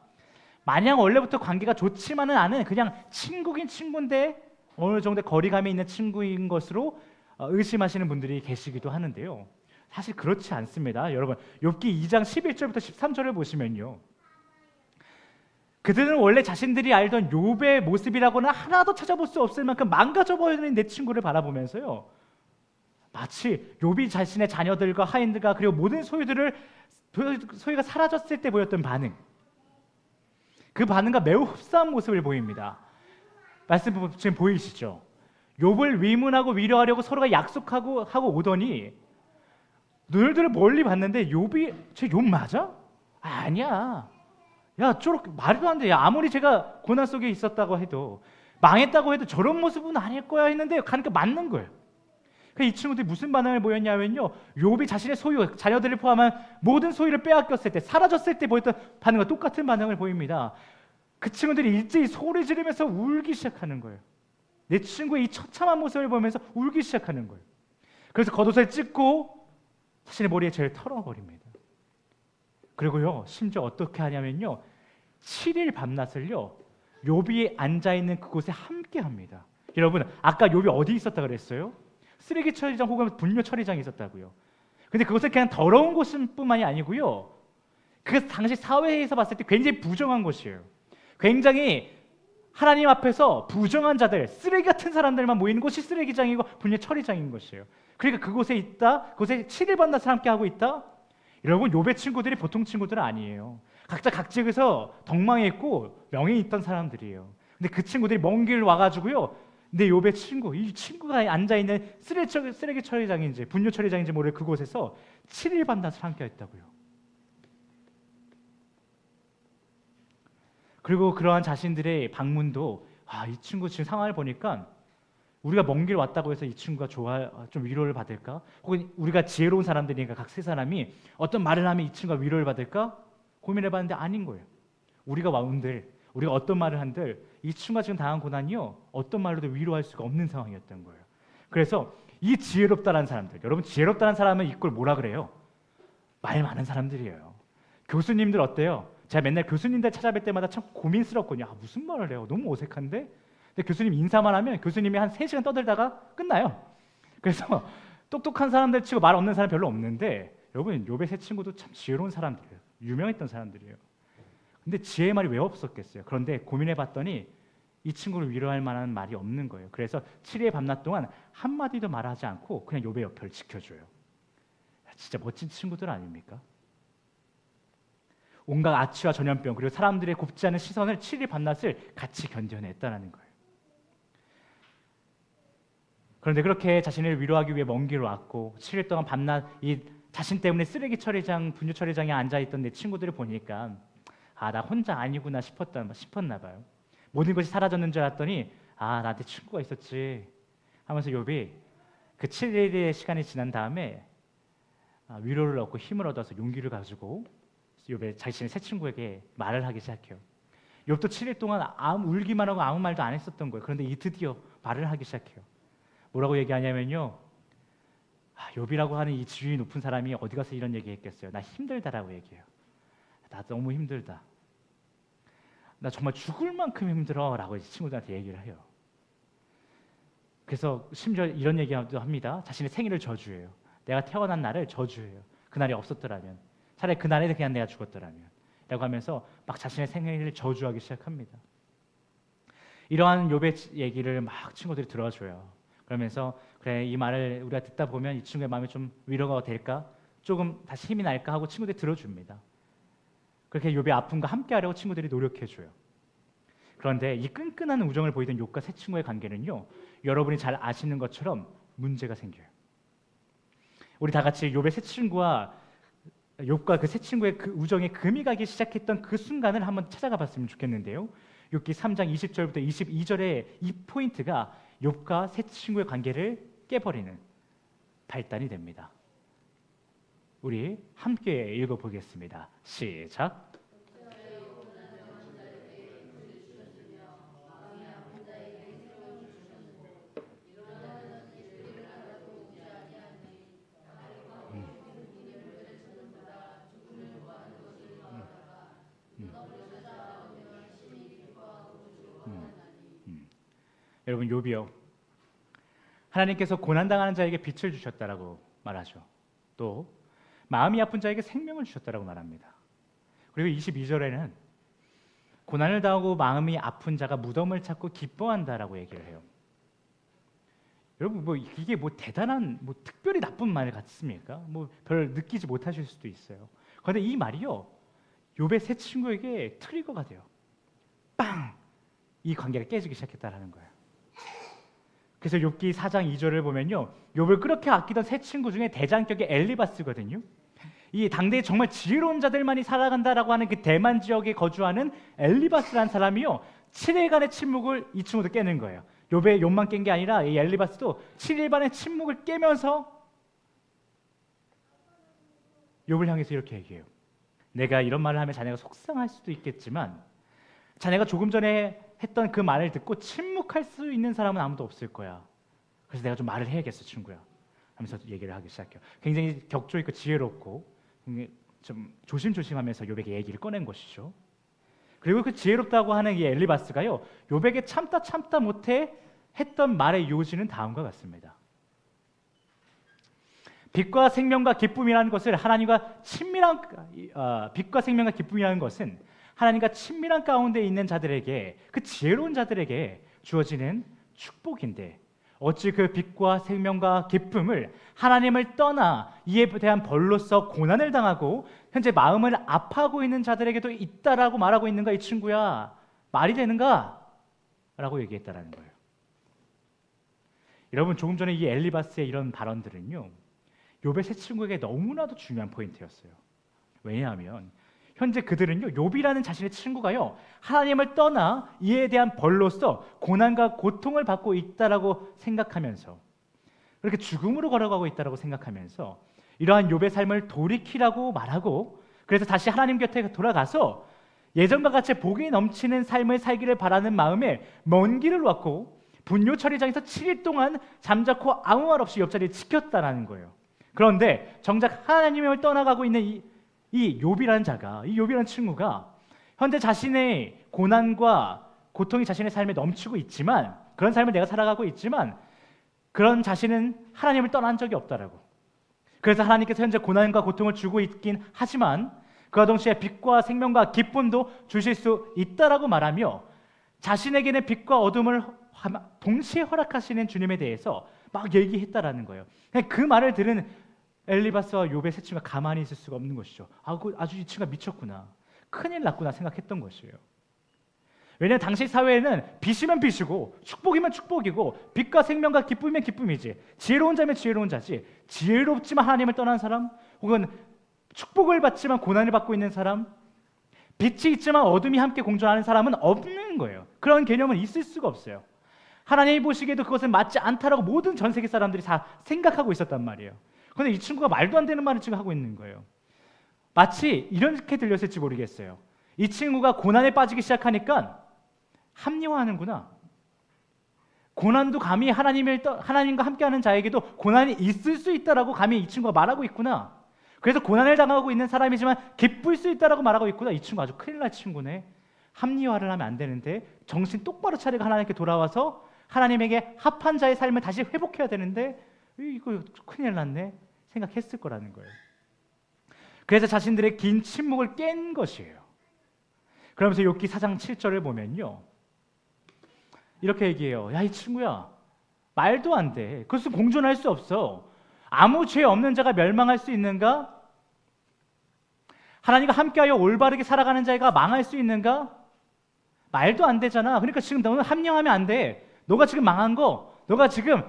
마냥 원래부터 관계가 좋지만은 않은 그냥 친구긴 친구인데 어느 정도 거리감이 있는 친구인 것으로 의심하시는 분들이 계시기도 하는데요. 사실 그렇지 않습니다. 여러분, 욥기 2장 11절부터 13절을 보시면요. 그들은 원래 자신들이 알던 욥의 모습이라고는 하나도 찾아볼 수 없을 만큼 망가져버린 내 친구를 바라보면서요. 마치 욥이 자신의 자녀들과 하인들과 그리고 모든 소유가 사라졌을 때 보였던 반응, 그 반응과 매우 흡사한 모습을 보입니다. 말씀 지금 보이시죠? 욥을 위문하고 위로하려고 서로가 약속하고 오더니 너희들을 멀리 봤는데 욥이 쟤 욥 맞아? 아니야. 야, 저렇게 말도 안 돼. 야, 아무리 제가 고난 속에 있었다고 해도 망했다고 해도 저런 모습은 아닐 거야 했는데 가니까 맞는 거예요. 이 친구들이 무슨 반응을 보였냐면요, 욥이 자신의 소유, 자녀들을 포함한 모든 소유를 빼앗겼을 때, 사라졌을 때 보였던 반응과 똑같은 반응을 보입니다. 그 친구들이 일제히 소리 지르면서 울기 시작하는 거예요. 내 친구의 이 처참한 모습을 보면서 울기 시작하는 거예요. 그래서 겉옷을 찢고 자신의 머리에 죄를 털어버립니다. 그리고요, 심지어 어떻게 하냐면요, 7일 밤낮을요 욥이 앉아있는 그곳에 함께 합니다. 여러분, 아까 욥이 어디 있었다 그랬어요? 쓰레기 처리장 혹은 분뇨 처리장에 있었다고요. 근데 그것은 그냥 더러운 곳뿐만이 아니고요, 그 당시 사회에서 봤을 때 굉장히 부정한 곳이에요. 굉장히 하나님 앞에서 부정한 자들, 쓰레기 같은 사람들만 모이는 곳이 쓰레기장이고 분뇨 처리장인 것이에요. 그러니까 그곳에 있다, 그곳에 7일 밤낮을 함께 하고 있다. 여러분, 욥의 친구들이 보통 친구들은 아니에요. 각자 각지에서 덕망에 있고 명예에 있던 사람들이에요. 근데 그 친구들이 먼 길 와가지고요, 내 욥의 친구, 이 친구가 앉아있는 쓰레기 처리장인지 분뇨 처리장인지 모를 그곳에서 7일 밤낮을 함께 했다고요. 그리고 그러한 자신들의 방문도, 이 친구 지금 상황을 보니까 우리가 먼 길 왔다고 해서 이 친구가 좀 위로를 받을까? 혹은 우리가 지혜로운 사람들이니까 각 세 사람이 어떤 말을 하면 이 친구가 위로를 받을까? 고민해봤는데 아닌 거예요. 우리가 어떤 말을 한들 이 친구가 지금 당한 고난이요, 어떤 말로도 위로할 수가 없는 상황이었던 거예요. 그래서 이 지혜롭다라는 사람들, 여러분, 지혜롭다는 사람은 이걸 뭐라 그래요? 말 많은 사람들이에요. 교수님들 어때요? 제가 맨날 교수님들 찾아뵐 때마다 참 고민스럽거든요. 무슨 말을 해요? 너무 어색한데? 근데 교수님 인사만 하면 교수님이 한 3시간 떠들다가 끝나요. 그래서 똑똑한 사람들 치고 말 없는 사람 별로 없는데, 여러분, 욥의 세 친구도 참 지혜로운 사람들이에요. 유명했던 사람들이에요. 근데 지혜의 말이 왜 없었겠어요? 그런데 고민해봤더니 이 친구를 위로할 만한 말이 없는 거예요. 그래서 7일 밤낮 동안 한마디도 말하지 않고 그냥 욥의 옆을 지켜줘요. 진짜 멋진 친구들 아닙니까? 온갖 아치와 전염병, 그리고 사람들의 곱지 않은 시선을 7일 밤낮을 같이 견뎌냈다는 거예요. 그런데 그렇게 자신을 위로하기 위해 먼 길을 왔고 7일 동안 밤낮 이 자신 때문에 쓰레기 처리장, 분뇨 처리장에 앉아있던 내 친구들을 보니까 나 혼자 아니구나 싶었나 봐요. 모든 것이 사라졌는 줄 알았더니 나한테 친구가 있었지 하면서 욥이 그 7일의 시간이 지난 다음에 위로를 얻고 힘을 얻어서 용기를 가지고 욥의 자신의 새 친구에게 말을 하기 시작해요. 욥도 7일 동안 울기만 하고 아무 말도 안 했었던 거예요. 그런데 드디어 말을 하기 시작해요. 뭐라고 얘기하냐면요, 욥이라고 하는 이 지위 높은 사람이 어디 가서 이런 얘기했겠어요? 나 힘들다라고 얘기해요. 나 너무 힘들다. 나 정말 죽을 만큼 힘들어라고 친구들한테 얘기를 해요. 그래서 심지어 이런 얘기도 합니다. 자신의 생일을 저주해요. 내가 태어난 날을 저주해요. 그날이 없었더라면, 차라리 그날에 그냥 내가 죽었더라면 라고 하면서 막 자신의 생일을 저주하기 시작합니다. 이러한 욥의 얘기를 막 친구들이 들어줘요. 그러면서 그래, 이 말을 우리가 듣다 보면 이 친구의 마음이 좀 위로가 될까? 조금 다시 힘이 날까 하고 친구들이 들어줍니다. 그렇게 욥의 아픔과 함께하려고 친구들이 노력해줘요. 그런데 이 끈끈한 우정을 보이던 욥과 새 친구의 관계는요, 여러분이 잘 아시는 것처럼 문제가 생겨요. 우리 다 같이 욥의 새 친구와 욥과 그 새 친구의 그 우정에 금이 가기 시작했던 그 순간을 한번 찾아가 봤으면 좋겠는데요. 욥기 3장 20절부터 22절의 이 포인트가 욥과 새 친구의 관계를 깨버리는 발단이 됩니다. 우리 함께 읽어보겠습니다. 시작. 여러분, 욥이요, 하나님께서 고난당하는 자에게 빛을 주셨다라고 말하죠. 또 마음이 아픈 자에게 생명을 주셨다라고 말합니다. 그리고 22절에는 고난을 당하고 마음이 아픈 자가 무덤을 찾고 기뻐한다라고 얘기를 해요. 여러분, 뭐 이게 뭐 대단한, 뭐 특별히 나쁜 말 같습니까? 뭐 별 느끼지 못하실 수도 있어요. 그런데 이 말이요, 욥의 새 친구에게 트리거가 돼요. 빵! 이 관계가 깨지기 시작했다라는 거예요. 그래서 욥기 4장 2절을 보면요, 욥을 그렇게 아끼던 새 친구 중에 대장격의 엘리바스거든요. 이 당대에 정말 지혜로운 자들만이 살아간다라고 하는 그 대만 지역에 거주하는 엘리바스라는 사람이요, 7일간의 침묵을 이 친구도 깨는 거예요. 욥의 욥만 깬 게 아니라 이 엘리바스도 7일간의 침묵을 깨면서 욥을 향해서 이렇게 얘기해요. 내가 이런 말을 하면 자네가 속상할 수도 있겠지만 자네가 조금 전에 했던 그 말을 듣고 침묵할 수 있는 사람은 아무도 없을 거야. 그래서 내가 좀 말을 해야겠어, 친구야, 하면서 얘기를 하기 시작해요. 굉장히 격조 있고 지혜롭고 좀 조심조심하면서 욥에게 얘기를 꺼낸 것이죠. 그리고 그 지혜롭다고 하는 이 엘리바스가요, 욥에게 참다 못해 했던 말의 요지는 다음과 같습니다. 빛과 생명과 기쁨이라는 것을 하나님과 친밀한 빛과 생명과 기쁨이라는 것은 하나님과 친밀한 가운데 있는 자들에게, 그 지혜로운 자들에게 주어지는 축복인데 어찌 그 빛과 생명과 기쁨을 하나님을 떠나 이에 대한 벌로서 고난을 당하고 현재 마음을 아파하고 있는 자들에게도 있다라고 말하고 있는가, 이 친구야? 말이 되는가? 라고 얘기했다라는 거예요. 여러분, 조금 전에 이 엘리바스의 이런 발언들은요, 욥의 새 친구에게 너무나도 중요한 포인트였어요. 왜냐하면 현재 그들은요, 욥이라는 자신의 친구가요, 하나님을 떠나 이에 대한 벌로서 고난과 고통을 받고 있다라고 생각하면서, 그렇게 죽음으로 걸어가고 있다라고 생각하면서 이러한 욥의 삶을 돌이키라고 말하고, 그래서 다시 하나님 곁에 돌아가서 예전과 같이 복이 넘치는 삶을 살기를 바라는 마음에 먼 길을 왔고 분뇨 처리장에서 7일 동안 잠자코 아무 말 없이 옆자리에 지켰다라는 거예요. 그런데 정작 하나님을 떠나가고 있는 이 욥이라는 자가, 이 욥이라는 친구가 현재 자신의 고난과 고통이 자신의 삶에 넘치고 있지만, 그런 삶을 내가 살아가고 있지만 그런 자신은 하나님을 떠난 적이 없다라고. 그래서 하나님께서 현재 고난과 고통을 주고 있긴 하지만 그와 동시에 빛과 생명과 기쁨도 주실 수 있다라고 말하며 자신에게는 빛과 어둠을 동시에 허락하시는 주님에 대해서 막 얘기했다라는 거예요. 그 말을 들은 엘리바스와 욥의 새 친구가 가만히 있을 수가 없는 것이죠. 아주 이 친구가 미쳤구나, 큰일 났구나 생각했던 것이에요. 왜냐하면 당시 사회에는 빛이면 빛이고 축복이면 축복이고 빛과 생명과 기쁨이면 기쁨이지, 지혜로운 자면 지혜로운 자지, 지혜롭지만 하나님을 떠난 사람, 혹은 축복을 받지만 고난을 받고 있는 사람, 빛이 있지만 어둠이 함께 공존하는 사람은 없는 거예요. 그런 개념은 있을 수가 없어요. 하나님이 보시기에도 그것은 맞지 않다라고 모든 전 세계 사람들이 다 생각하고 있었단 말이에요. 그런데 이 친구가 말도 안 되는 말을 지금 하고 있는 거예요. 마치 이렇게 들렸을지 모르겠어요. 이 친구가 고난에 빠지기 시작하니까 합리화하는구나. 고난도 감히 하나님과 함께하는 자에게도 고난이 있을 수 있다라고 감히 이 친구가 말하고 있구나. 그래서 고난을 당하고 있는 사람이지만 기쁠 수 있다라고 말하고 있구나. 이 친구 아주 큰일 날 친구네. 합리화를 하면 안 되는데 정신 똑바로 차리고 하나님께 돌아와서 하나님에게 합한 자의 삶을 다시 회복해야 되는데 이거 큰일 났네 생각했을 거라는 거예요. 그래서 자신들의 긴 침묵을 깬 것이에요. 그러면서 욥기 4장 7절을 보면요, 이렇게 얘기해요. 야, 이 친구야, 말도 안 돼. 그것은 공존할 수 없어. 아무 죄 없는 자가 멸망할 수 있는가? 하나님과 함께하여 올바르게 살아가는 자가 망할 수 있는가? 말도 안 되잖아. 그러니까 지금 너는 함령하면 안 돼. 너가 지금 망한 거, 너가 지금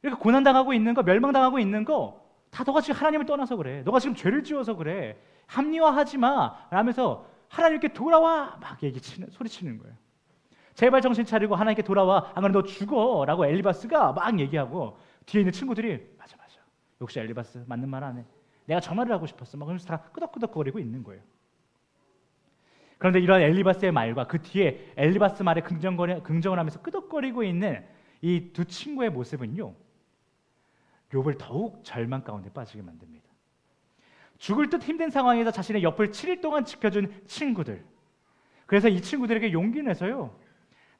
이렇게 고난당하고 있는 거, 멸망당하고 있는 거, 다 너가 지금 하나님을 떠나서 그래. 너가 지금 죄를 지어서 그래. 합리화하지 마. 라면서 하나님께 돌아와 막 소리치는 거예요. 제발 정신 차리고 하나님께 돌아와. 안 그러면 너 죽어. 라고 엘리바스가 막 얘기하고 뒤에 있는 친구들이 맞아. 역시 엘리바스 맞는 말 안 해. 내가 저 말을 하고 싶었어. 막 그러면서 다 끄덕끄덕거리고 있는 거예요. 그런데 이런 엘리바스의 말과 그 뒤에 엘리바스 말에 긍정을 하면서 끄덕거리고 있는 이 두 친구의 모습은요, 욥을 더욱 절망 가운데 빠지게 만듭니다. 죽을 듯 힘든 상황에서 자신의 옆을 7일 동안 지켜준 친구들. 그래서 이 친구들에게 용기를 내서요,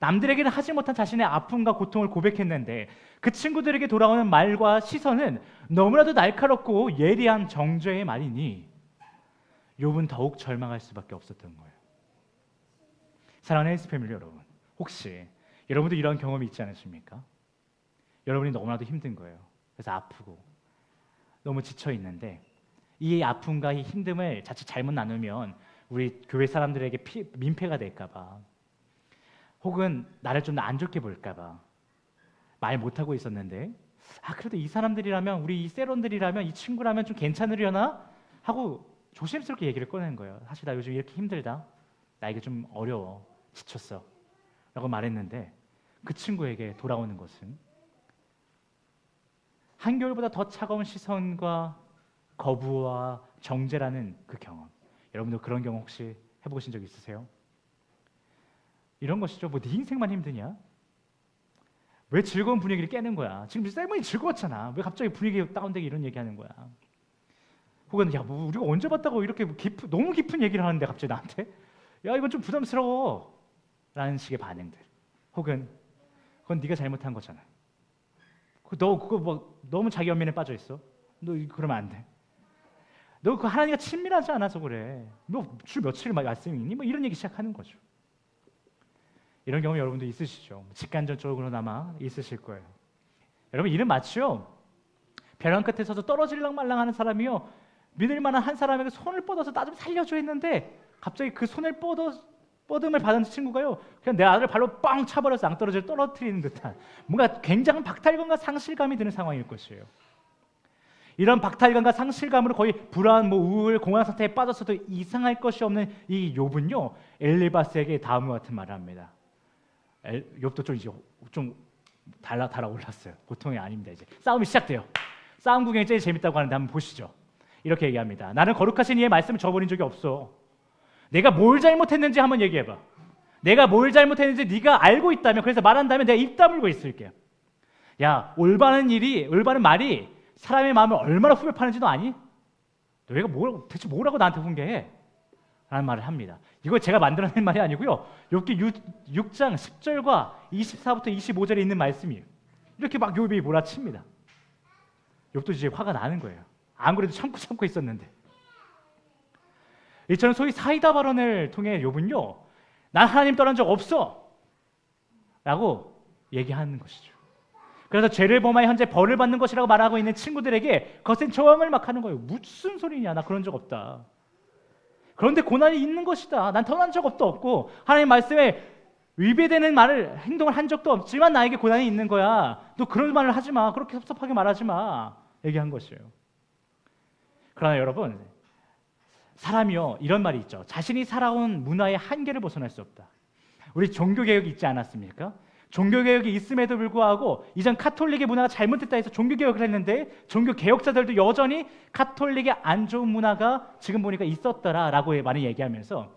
남들에게는 하지 못한 자신의 아픔과 고통을 고백했는데 그 친구들에게 돌아오는 말과 시선은 너무나도 날카롭고 예리한 정죄의 말이니 욥은 더욱 절망할 수밖에 없었던 거예요. 사랑하는 헬스 패밀리 여러분, 혹시 여러분도 이런 경험이 있지 않으십니까? 여러분이 너무나도 힘든 거예요. 그래서 아프고 너무 지쳐 있는데 이 아픔과 이 힘듦을 자칫 잘못 나누면 우리 교회 사람들에게 민폐가 될까 봐, 혹은 나를 좀 안 좋게 볼까 봐 말 못하고 있었는데, 그래도 이 사람들이라면, 우리 이 세론들이라면, 이 친구라면 좀 괜찮으려나? 하고 조심스럽게 얘기를 꺼낸 거예요. 사실 나 요즘 이렇게 힘들다. 나 이게 좀 어려워. 지쳤어. 라고 말했는데 그 친구에게 돌아오는 것은 한겨울보다 더 차가운 시선과 거부와 정죄라는 그 경험. 여러분도 그런 경험 혹시 해보신 적 있으세요? 이런 것이죠. 뭐 네 인생만 힘드냐? 왜 즐거운 분위기를 깨는 거야? 지금 세븐이 즐거웠잖아. 왜 갑자기 분위기 다운되게 이런 얘기하는 거야? 혹은 야, 뭐 우리가 언제 봤다고 이렇게 너무 깊은 얘기를 하는데 갑자기 나한테? 야, 이건 좀 부담스러워. 라는 식의 반응들. 혹은 그건 네가 잘못한 거잖아. 너 그거 뭐 너무 자기 연민에 빠져 있어. 너 그러면 안 돼. 너 그 하나님과 친밀하지 않아서 그래. 너 주 며칠 말씀 있니? 뭐 이런 얘기 시작하는 거죠. 이런 경험 여러분도 있으시죠? 직간접적으로나마 있으실 거예요. 여러분, 이는 마치요, 벼랑 끝에 서서 떨어질랑 말랑 하는 사람이요, 믿을 만한 한 사람에게 손을 뻗어서 나 좀 살려줘 했는데 갑자기 그 손을 뻗음을 받은 친구가요, 그냥 내 아들을 발로 빵 차버려서 낭떠러지를 떨어뜨리는 듯한 뭔가 굉장한 박탈감과 상실감이 드는 상황일 것이에요. 이런 박탈감과 상실감으로 거의 불안, 우울, 공황 상태에 빠졌어도 이상할 것이 없는 이 욥은요, 엘리바스에게 다음과 같은 말을 합니다. 욥도 좀 달아올랐어요. 보통이 아닙니다. 이제 싸움이 시작돼요. 싸움 구경이 제일 재밌다고 하는데 한번 보시죠. 이렇게 얘기합니다. 나는 거룩하신 이의 말씀을 저버린 적이 없어. 내가 뭘 잘못했는지 한번 얘기해봐. 내가 뭘 잘못했는지 네가 알고 있다면, 그래서 말한다면 내가 입 다물고 있을게. 야, 올바른 말이 사람의 마음을 얼마나 후벼 파는지 너 아니? 너희가 대체 뭐라고 나한테 훈계해? 라는 말을 합니다. 이거 제가 만들어낸 말이 아니고요, 욥기 6장 10절과 24부터 25절에 있는 말씀이에요. 이렇게 막 욥이 몰아칩니다. 욥도 이제 화가 나는 거예요. 안 그래도 참고 있었는데. 이처럼 소위 사이다 발언을 통해 욥은요, 난 하나님 떠난 적 없어 라고 얘기하는 것이죠. 그래서 죄를 범하여 현재 벌을 받는 것이라고 말하고 있는 친구들에게 거센 저항을 막 하는 거예요. 무슨 소리냐, 나 그런 적 없다. 그런데 고난이 있는 것이다. 난 떠난 적 없고 하나님 말씀에 위배되는 행동을 한 적도 없지만 나에게 고난이 있는 거야. 너 그런 말을 하지 마. 그렇게 섭섭하게 말하지 마. 얘기한 것이에요. 그러나 여러분, 사람이요, 이런 말이 있죠. 자신이 살아온 문화의 한계를 벗어날 수 없다. 우리 종교개혁이 있지 않았습니까? 종교개혁이 있음에도 불구하고 이전 카톨릭의 문화가 잘못됐다 해서 종교개혁을 했는데 종교개혁자들도 여전히 카톨릭의 안 좋은 문화가 지금 보니까 있었더라라고 많이 얘기하면서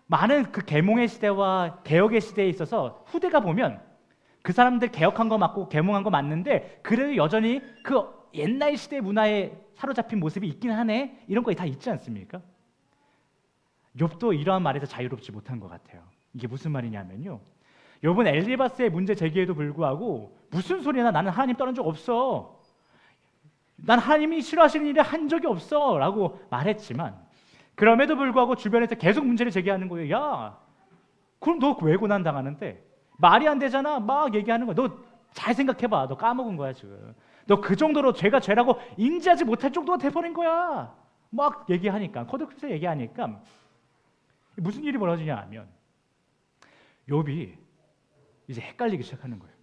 많은 그 계몽의 시대와 개혁의 시대에 있어서 후대가 보면 그 사람들 개혁한 거 맞고 계몽한 거 맞는데 그래도 여전히 그 옛날 시대 문화에 사로잡힌 모습이 있긴 하네, 이런 거 다 있지 않습니까? 욥도 이러한 말에서 자유롭지 못한 것 같아요. 이게 무슨 말이냐면요, 욥은 엘리바스의 문제 제기에도 불구하고 무슨 소리야, 나는 하나님 떠난 적 없어, 난 하나님이 싫어하시는 일을 한 적이 없어 라고 말했지만 그럼에도 불구하고 주변에서 계속 문제를 제기하는 거예요. 야, 그럼 너 왜 고난 당하는데? 말이 안 되잖아. 막 얘기하는 거야. 너 잘 생각해봐. 너 까먹은 거야 지금. 너 그 정도로 죄가 죄라고 인지하지 못할 정도가 돼버린 거야. 막 얘기하니까, 코덱스에 얘기하니까 무슨 일이 벌어지냐 하면 욥이 이제 헷갈리기 시작하는 거예요.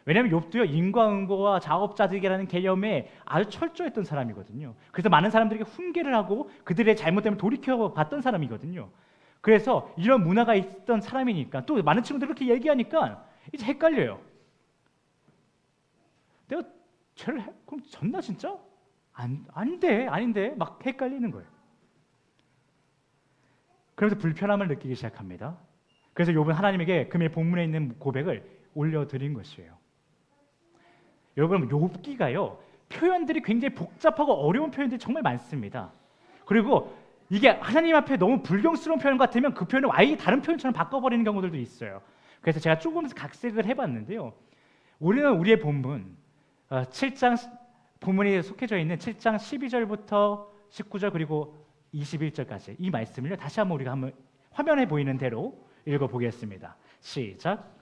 왜냐하면 욥도요, 인과응보와 자업자득이라는 개념에 아주 철저했던 사람이거든요. 그래서 많은 사람들에게 훈계를 하고 그들의 잘못 때문에 돌이켜봤던 사람이거든요. 그래서 이런 문화가 있던 사람이니까, 또 많은 친구들이 그렇게 얘기하니까 이제 헷갈려요. 내가 죄를 그럼 졌나 진짜? 아닌데 막 헷갈리는 거예요. 그래서 불편함을 느끼기 시작합니다. 그래서 욥은 하나님에게 금일 본문에 있는 고백을 올려드린 것이에요. 여러분, 욥기가요, 표현들이 굉장히 복잡하고 어려운 표현들이 정말 많습니다. 그리고 이게 하나님 앞에 너무 불경스러운 표현 같으면 그 표현을 아예 다른 표현처럼 바꿔버리는 경우들도 있어요. 그래서 제가 조금 각색을 해봤는데요. 우리는 우리의 본문 7장 본문이 속해져 있는 7장 12절부터 19절 그리고 21절까지 이 말씀을 다시 한번 우리가 한번 화면에 보이는 대로 읽어보겠습니다. 시작.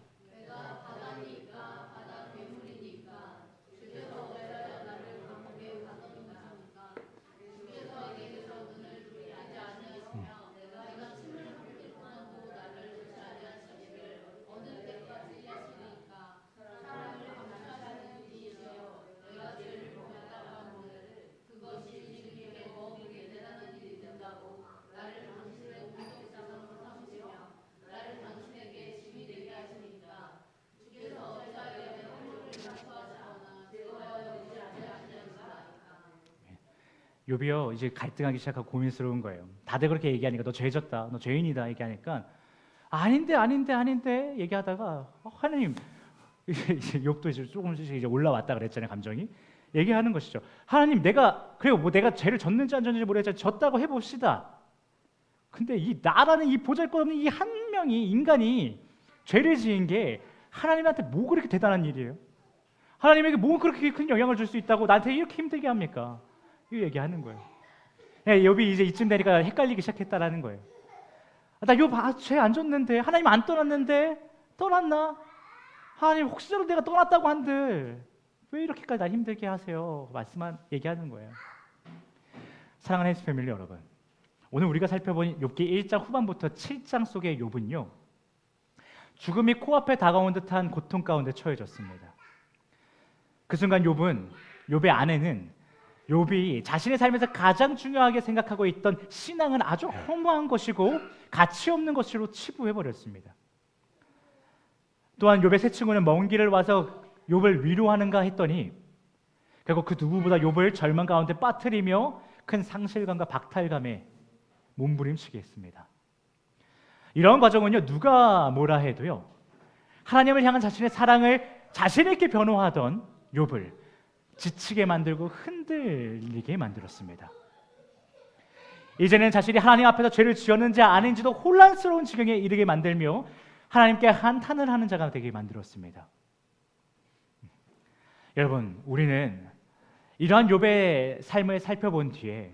욥이요, 이제 갈등하기 시작하고 고민스러운 거예요. 다들 그렇게 얘기하니까 너 죄졌다, 너 죄인이다 얘기하니까 아닌데 얘기하다가 하나님, 이제 욥도 이제 조금씩 이제 올라왔다 그랬잖아요, 감정이. 얘기하는 것이죠. 하나님, 내가 죄를 졌는지 안 졌는지 모르겠지만 졌다고 해봅시다. 근데 이 나라는 이 보잘것없는 이 한 명이 인간이 죄를 지은 게 하나님한테 뭐 그렇게 대단한 일이에요? 하나님에게 뭐 그렇게 큰 영향을 줄 수 있다고 나한테 이렇게 힘들게 합니까? 이 얘기하는 거예요. 욥이 이제 이쯤 되니까 헷갈리기 시작했다라는 거예요. 나 욥 죄 안 졌는데, 하나님 안 떠났는데, 떠났나? 하나님 혹시라도 내가 떠났다고 한들 왜 이렇게까지 날 힘들게 하세요? 얘기하는 거예요. 사랑하는 헬스 패밀리 여러분, 오늘 우리가 살펴본 욥기 1장 후반부터 7장 속의 욥은요, 죽음이 코앞에 다가온 듯한 고통 가운데 처해졌습니다. 그 순간 욥의 아내는 욥이 자신의 삶에서 가장 중요하게 생각하고 있던 신앙은 아주 허무한 것이고 가치 없는 것으로 치부해버렸습니다. 또한 욥의 세 친구는 먼 길을 와서 욥을 위로하는가 했더니 결국 그 누구보다 욥을 절망 가운데 빠뜨리며 큰 상실감과 박탈감에 몸부림치게 했습니다. 이런 과정은요, 누가 뭐라 해도요, 하나님을 향한 자신의 사랑을 자신 있게 변호하던 욥을 지치게 만들고 흔들리게 만들었습니다. 이제는 자신이 하나님 앞에서 죄를 지었는지 아닌지도 혼란스러운 지경에 이르게 만들며 하나님께 한탄을 하는 자가 되게 만들었습니다. 여러분, 우리는 이러한 욥의 삶을 살펴본 뒤에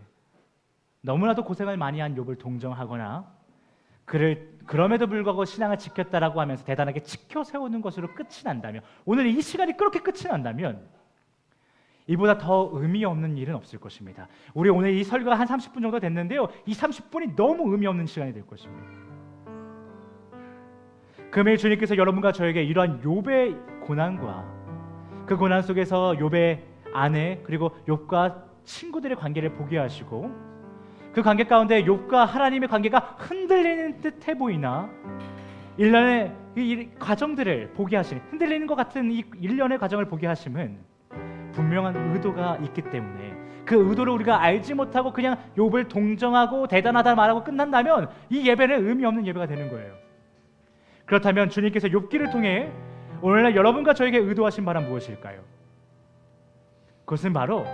너무나도 고생을 많이 한 욥을 동정하거나 그를 그럼에도 불구하고 신앙을 지켰다라고 하면서 대단하게 지켜 세우는 것으로 끝이 난다면, 오늘 이 시간이 그렇게 끝이 난다면 이보다 더 의미 없는 일은 없을 것입니다. 우리 오늘 이 설교가 한 30분 정도 됐는데요, 이 30분이 너무 의미 없는 시간이 될 것입니다. 금일 주님께서 여러분과 저에게 이러한 욥의 고난과 그 고난 속에서 욥의 아내 그리고 욥과 친구들의 관계를 보게 하시고, 그 관계 가운데 욥과 하나님의 관계가 흔들리는 듯해 보이나 일련의 이 과정들을 보게 하시는, 흔들리는 것 같은 이 일련의 과정을 보게 하심은 분명한 의도가 있기 때문에, 그 의도를 우리가 알지 못하고 그냥 욥을 동정하고 대단하다 말하고 끝난다면 이 예배는 의미 없는 예배가 되는 거예요. 그렇다면 주님께서 욥기를 통해 오늘날 여러분과 저에게 의도하신 바란 무엇일까요? 그것은 바로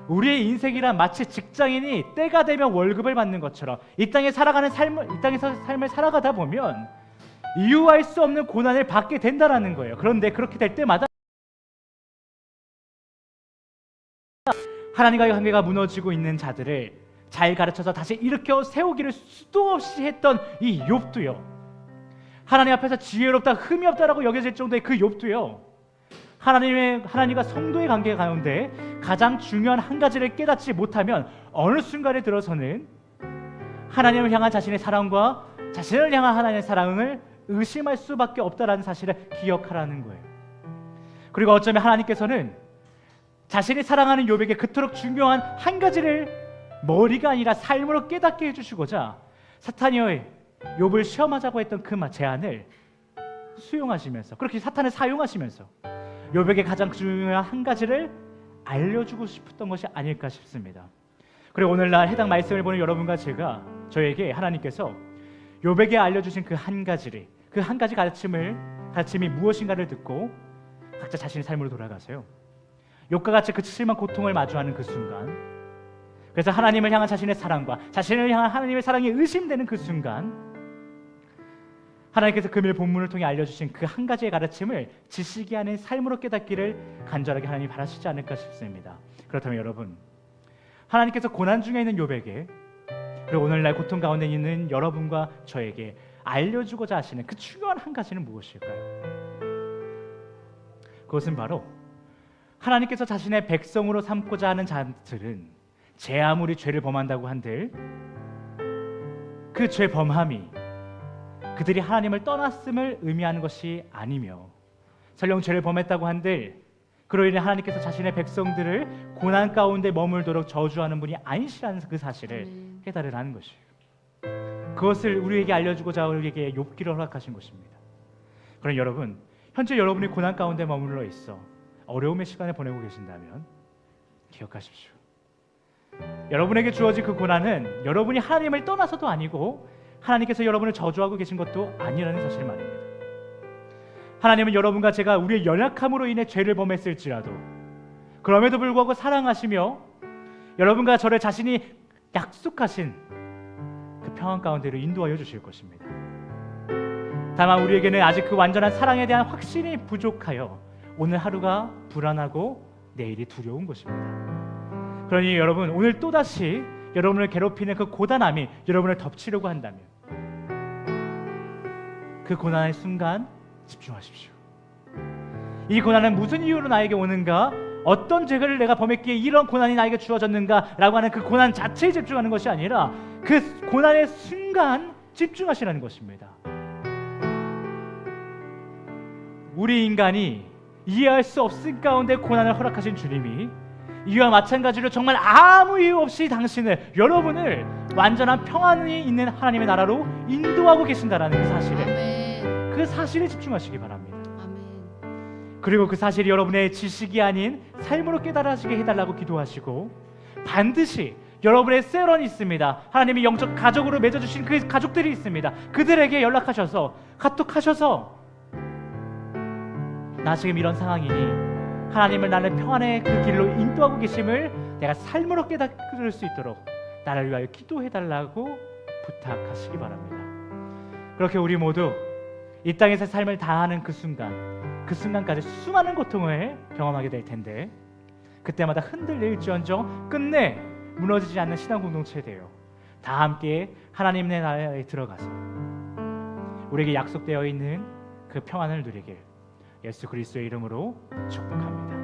우리의 인생이란 마치 직장인이 때가 되면 월급을 받는 것처럼 이 땅에서 삶을 살아가다 보면 이유할 수 없는 고난을 받게 된다라는 거예요. 그런데 그렇게 될 때마다 하나님과의 관계가 무너지고 있는 자들을 잘 가르쳐서 다시 일으켜 세우기를 수도 없이 했던 이 욥도요, 하나님 앞에서 지혜롭다, 흠이 없다라고 여겨질 정도의 그 욥도요, 하나님과 성도의 관계 가운데 가장 중요한 한 가지를 깨닫지 못하면 어느 순간에 들어서는 하나님을 향한 자신의 사랑과 자신을 향한 하나님의 사랑을 의심할 수밖에 없다라는 사실을 기억하라는 거예요. 그리고 어쩌면 하나님께서는 자신이 사랑하는 욥에게 그토록 중요한 한 가지를 머리가 아니라 삶으로 깨닫게 해주시고자 사탄이 욥을 시험하자고 했던 그 제안을 수용하시면서, 그렇게 사탄을 사용하시면서 욥에게 가장 중요한 한 가지를 알려주고 싶었던 것이 아닐까 싶습니다. 그리고 오늘날 해당 말씀을 보는 여러분과 저에게 하나님께서 욥에게 알려주신 그 한 가지 가르침이 무엇인가를 듣고 각자 자신의 삶으로 돌아가세요. 욥과 같이 그 심한 고통을 마주하는 그 순간, 그래서 하나님을 향한 자신의 사랑과 자신을 향한 하나님의 사랑이 의심되는 그 순간, 하나님께서 금일 본문을 통해 알려주신 그 한 가지의 가르침을 지식이 아닌 삶으로 깨닫기를 간절하게 하나님이 바라시지 않을까 싶습니다. 그렇다면 여러분, 하나님께서 고난 중에 있는 욥에게, 그리고 오늘날 고통 가운데 있는 여러분과 저에게 알려주고자 하시는 그 중요한 한 가지는 무엇일까요? 그것은 바로 하나님께서 자신의 백성으로 삼고자 하는 자들은 제 아무리 죄를 범한다고 한들 그 죄 범함이 그들이 하나님을 떠났음을 의미하는 것이 아니며, 설령 죄를 범했다고 한들 그로 인해 하나님께서 자신의 백성들을 고난 가운데 머물도록 저주하는 분이 아니시라는 그 사실을 깨달으라는 것이에요. 그것을 우리에게 알려주고자 우리에게 욥기를 허락하신 것입니다. 그럼 여러분, 현재 여러분이 고난 가운데 머물러 있어 어려움의 시간을 보내고 계신다면 기억하십시오. 여러분에게 주어진 그 고난은 여러분이 하나님을 떠나서도 아니고 하나님께서 여러분을 저주하고 계신 것도 아니라는 사실 말입니다. 하나님은 여러분과 제가 우리의 연약함으로 인해 죄를 범했을지라도 그럼에도 불구하고 사랑하시며 여러분과 저를 자신이 약속하신 그 평안 가운데로 인도하여 주실 것입니다. 다만 우리에게는 아직 그 완전한 사랑에 대한 확신이 부족하여 오늘 하루가 불안하고 내일이 두려운 것입니다. 그러니 여러분, 오늘 또다시 여러분을 괴롭히는 그 고단함이 여러분을 덮치려고 한다면 그 고난의 순간 집중하십시오. 이 고난은 무슨 이유로 나에게 오는가? 어떤 죄를 내가 범했기에 이런 고난이 나에게 주어졌는가? 라고 하는 그 고난 자체에 집중하는 것이 아니라 그 고난의 순간 집중하시라는 것입니다. 우리 인간이 이해할 수 없을 가운데 고난을 허락하신 주님이 이와 마찬가지로 정말 아무 이유 없이 여러분을 완전한 평안이 있는 하나님의 나라로 인도하고 계신다라는 그 사실에 집중하시기 바랍니다. 아멘. 그리고 그 사실이 여러분의 지식이 아닌 삶으로 깨달아지게 해달라고 기도하시고, 반드시 여러분의 셀원이 있습니다. 하나님이 영적 가족으로 맺어주신 그 가족들이 있습니다. 그들에게 연락하셔서 카톡하셔서 나 지금 이런 상황이니 하나님을 나는 평안의 그 길로 인도하고 계심을 내가 삶으로 깨달을 수 있도록 나를 위하여 기도해달라고 부탁하시기 바랍니다. 그렇게 우리 모두 이 땅에서 삶을 다하는 그 순간까지 수많은 고통을 경험하게 될 텐데, 그때마다 흔들릴지언정 끝내 무너지지 않는 신앙 공동체 되어 다 함께 하나님의 나라에 들어가서 우리에게 약속되어 있는 그 평안을 누리길 예수 그리스도의 이름으로 축복합니다.